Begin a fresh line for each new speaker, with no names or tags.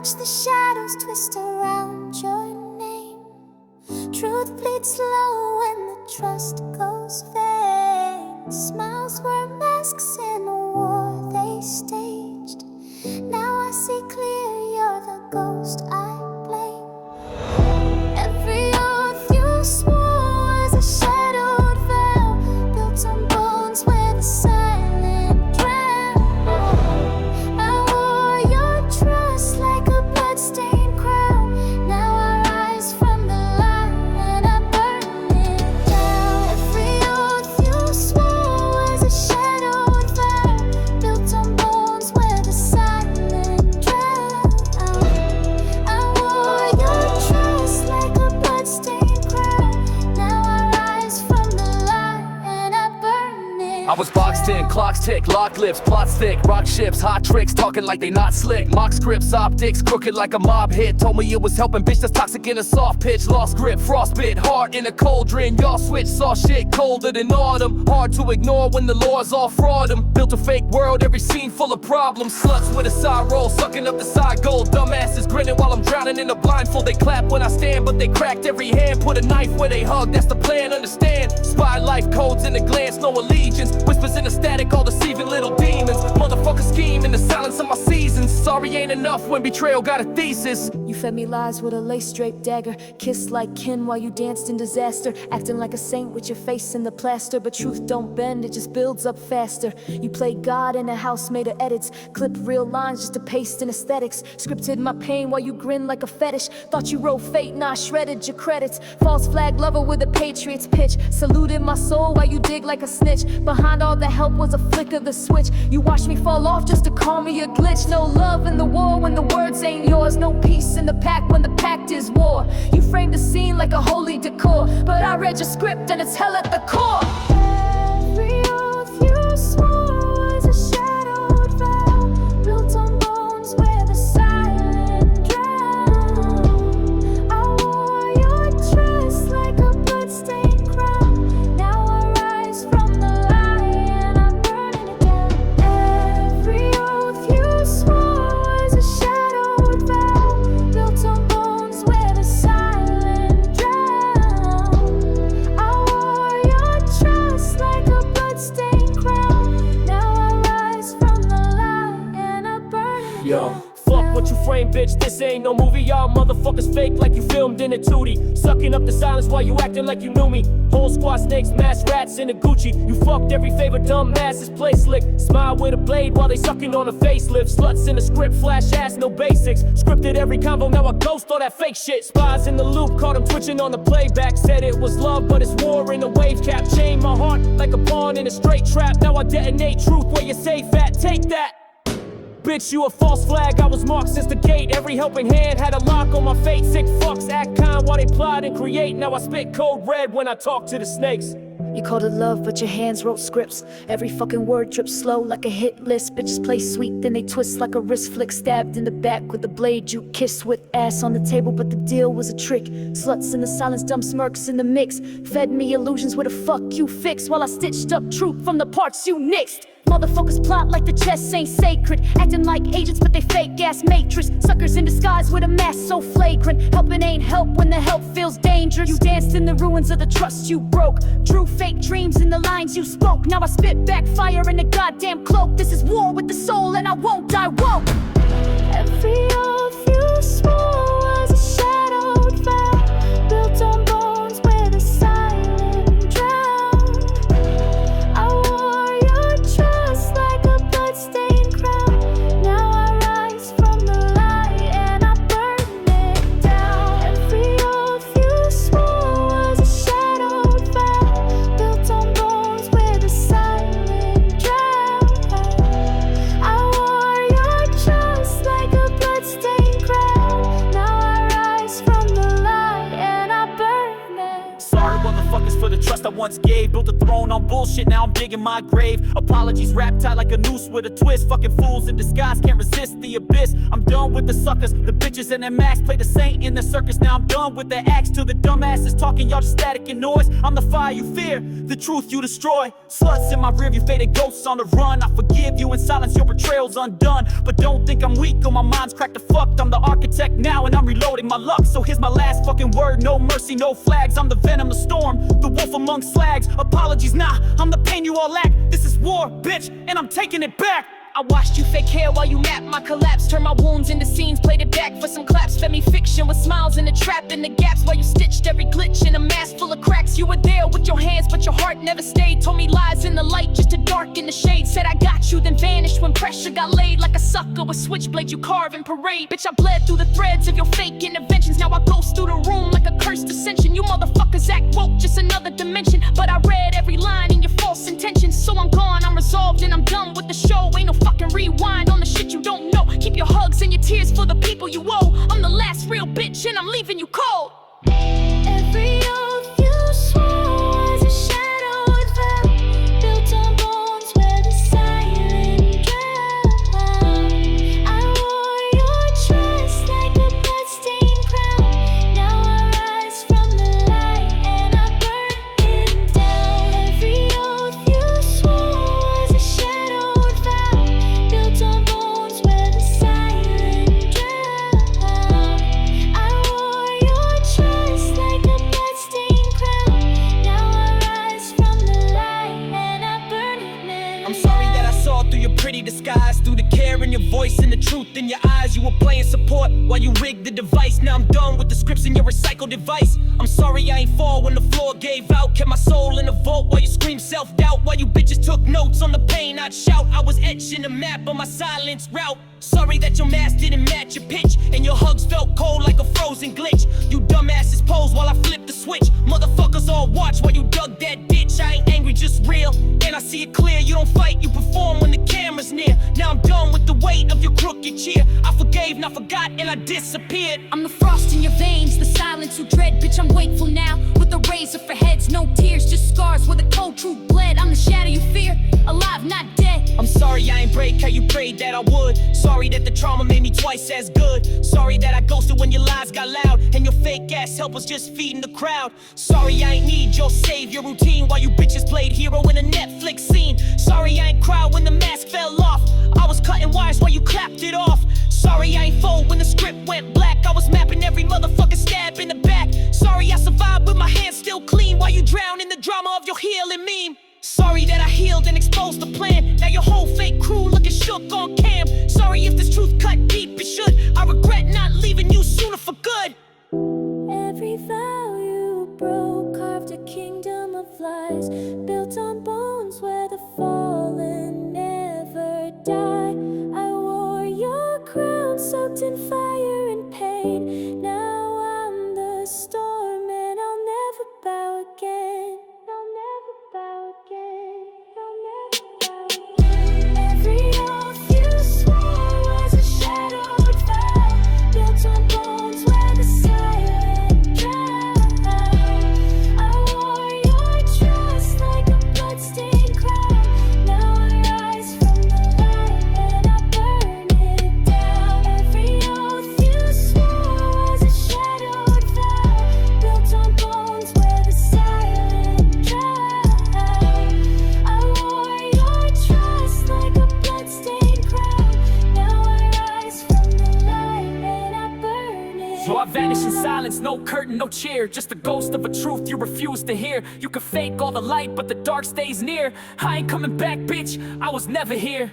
watch the shadows twist around your name. Truth bleeds slow when the trust goes vain. Smiles were masks in a war they staged. Now I see clear, you're the ghost I blame. Every oath you swore was a shadowed vow, built on bones where the silent drown. I wore your trust like a bloodstained crown. Now I rise from the line and I burn it down. Every oath you swore was a shadowed vow, built on bones where the silent drown. I wore your trust like a bloodstained crown. Now I rise from the line and I burn it.
I was boxed in, clocks tick, lock lips, plots thick, rock ships, hot tricks, talking like they not slick. Mock scripts, optics, crooked like a mob hit. Told me it was helping, bitch, that's toxic in a soft pitch. Lost grip, frostbit, heart in a cauldron. Y'all switch, saw shit colder than autumn. Hard to ignore when the law's all fraudum. Built a fake world, every scene full of problems. Sluts with a side roll, sucking up the side gold. Dumbasses grinning while I'm drowning in a blindfold. They clap when I stand, but they cracked every hand. Put a knife where they hug, that's the plan, understand. Spy life codes in a glance, no allegiance. Whispers in the static, all deceiving little demons. Motherfucker scheme in the silence of my seasons. Sorry ain't enough when betrayal got a thesis.
You fed me lies with a lace-draped dagger, kissed like kin while you danced in disaster, acting like a saint with your face in the plaster. But truth don't bend, it just builds up faster. You play God in a house made of edits, clip real lines just to paste in aesthetics. Scripted my pain while you grin like a fetish. Thought you wrote fate, nah, shredded your credits. False flag lover with a Patriots pitch, saluted my soul while you dig like a snitch. Behind all the help was a flick of the switch. You watched me fall off just to call me a glitch. No love in the war when the words ain't yours. No peace in the pack when the pact is war. You framed the scene like a holy decor, but I read your script and it's hell at the core.
Every oath you swore was a shadowed vow, built on bones where the silent drown. I wore your trust like a bloodstained crown. Now I rise from the lie and I'm burning it down. Every oath you swore was a shadowed vow, built on bones where the silent drown. I wore your trust like a bloodstained crown. Now I rise from the lie and I burn it
Yo,
down.
fuck what you frame, bitch, this ain't no movie. Y'all motherfuckers fake like you filmed in a 2D. Sucking up the silence while you acting like you knew me. Whole squad snakes, mass rats in a Gucci. You fucked every favorite dumb masses, play slick. Smile with a blade while they sucking on a facelift. Sluts in the script, flash ass, no basics. Scripted every convo, now I ghost all that fake shit. Spies in the loop, caught him twitching on the playback. Said it was love, but it's war in a wave cap. Chained my heart like a pawn in a straight trap. Now I detonate truth where you're safe at, take that. Bitch, you a false flag, I was marked since the gate. Every helping hand had a lock on my fate. Sick fucks act kind while they plot and create. Now I spit code red when I talk to the snakes.
You called it love, but your hands wrote scripts. Every fucking word drips slow like a hit list. Bitches play sweet, then they twist like a wrist flick. Stabbed in the back with the blade you kissed with. Ass on the table, but the deal was a trick. Sluts in the silence, dumb smirks in the mix. Fed me illusions with a fuck you fix, while I stitched up truth from the parts you nixed. Motherfuckers plot like the chest ain't sacred, acting like agents but they fake ass matrix. Suckers in disguise with a mask so flagrant. Helping ain't help when the help feels dangerous. You danced in the ruins of the trust you broke, drew fake dreams in the lines you spoke. Now I spit back fire in a goddamn cloak. This is war with the soul and I won't die woke.
Every oath you swore was a shadowed vow, built on bones where the silent drown. I wore your trust like a bloodstained crown. Now I rise from the lie and I burn it down. Every oath you swore was a shadowed vow, built on bones where the silent drown. I wore your trust like a bloodstained
once gave. Built a throne on bullshit, now I'm digging my grave. Apologies wrapped tight like a noose with a twist. Fucking fools in disguise can't resist the abyss. I'm done with the suckers, the bitches and their masks. Play the saint in the circus, now I'm done with the acts. To the dumbasses talking, y'all just static and noise. I'm the fire you fear, the truth you destroy. Sluts in my rearview, faded ghosts on the run. I forgive you in silence, your betrayal's undone. But don't think I'm weak or my mind's cracked the fuck. I'm the architect now and I'm reloading my luck. So here's my last fucking word, no mercy, no flags. I'm the venom, the storm, the wolf among slags. Apologies, nah, I'm the pain you all lack. This is war, bitch, and I'm taking it back.
I watched you fake hair while you mapped my collapse. Turned my wounds into scenes, played it back for some claps. Fed me fiction with smiles in the trap in the gaps. While you stitched every glitch in a mask full of cracks. You were there with your hands, but your heart never stayed. Told me lies in the light just to darken the shade. Said I got you, then vanished when pressure got laid. Like a sucker with switchblades you carve in parade. Bitch, I bled through the threads of your fake interventions. Now I ghost through the room like a cursed ascension. You motherfuckers act woke, just another dimension. But I read every line in your false intentions. So I'm gone, I'm resolved, and I'm done with the show. Ain't no fucking rewind on the shit you don't know. Keep your hugs and your tears for the people you owe. I'm the last real bitch and I'm leaving you cold.
Every oath you swore was a shadow it fell, built on bones where the silent drowned. I wore your trust like a bloodstained crown. Now I rise from the light and I burn it down. Every oath you swore was a shadow it fell, built on bones where the silent drowned. I wore your trust like a bloodstained crown. Now I rise from the light and I burn it.
I'm sorry that I saw through your pretty disguise. Through the care in your voice and the truth in your eyes. You were playing support while you rigged the device. Now I'm done with the scripts in your recycled device. I'm sorry I ain't fall when the floor gave out. Kept my soul in the vault while you screamed self-doubt. While you bitches took notes on the pain I'd shout. I was etching a map on my silence route. Sorry that your mask didn't match your pitch, and your hugs felt cold like a frozen glitch. You dumbasses pose while I flip the switch. Motherfuckers all watch while you dug that ditch. I ain't angry, just real, and I see it clear. You don't fight, you perform when the camera's near. Now I'm done with the weight of your crooked cheer. I forgave, not forgot, and I disappeared.
I'm the frost in your veins, the silence you dread. Bitch, I'm wakeful now, with a razor for heads. No tears, just scars where the cold truth bled. I'm the shadow you fear, alive, not dead.
I'm sorry I ain't break how you prayed that I would. Sorry that the trauma made me twice as good. Sorry that I ghosted when your lies got loud, and your fake ass help was just feeding the crowd. Sorry I ain't need your savior routine while you bitches played hero in a Netflix scene. Sorry I ain't cried when the mask fell off. I was cutting wires while you clapped it off. Sorry I ain't fold when the script went black. I was mapping every motherfucking stab in the back. Sorry I survived with my hands still clean while you drown in the drama of your healing meme. Sorry that I healed and exposed the plan. Now your whole fake crew looking shook on cam. Sorry if this truth cut deep, it should. I regret not leaving you sooner for good.
Every vow you broke carved a kingdom of lies, built on bones where the fallen never die. I wore your crown soaked in fire and pain. Now I'm the storm and I'll never bow again. I'll never bow again. I'll never bow again. Every oath you swore was a shadow it fell, built on bones where the silent drowned. I wore your trust like a bloodstained crown. Now I rise from the light and I burn it down. Every oath you swore was a shadow it fell, built on bones where the silent drowned. I wore your trust like a bloodstained crown. Now I rise from the light and I burn it.
So I vanish in silence, no curtain, no cheer. Just a ghost of a truth you refuse to hear. You can fake all the light, but the dark stays near. I ain't coming back, bitch, I was never here.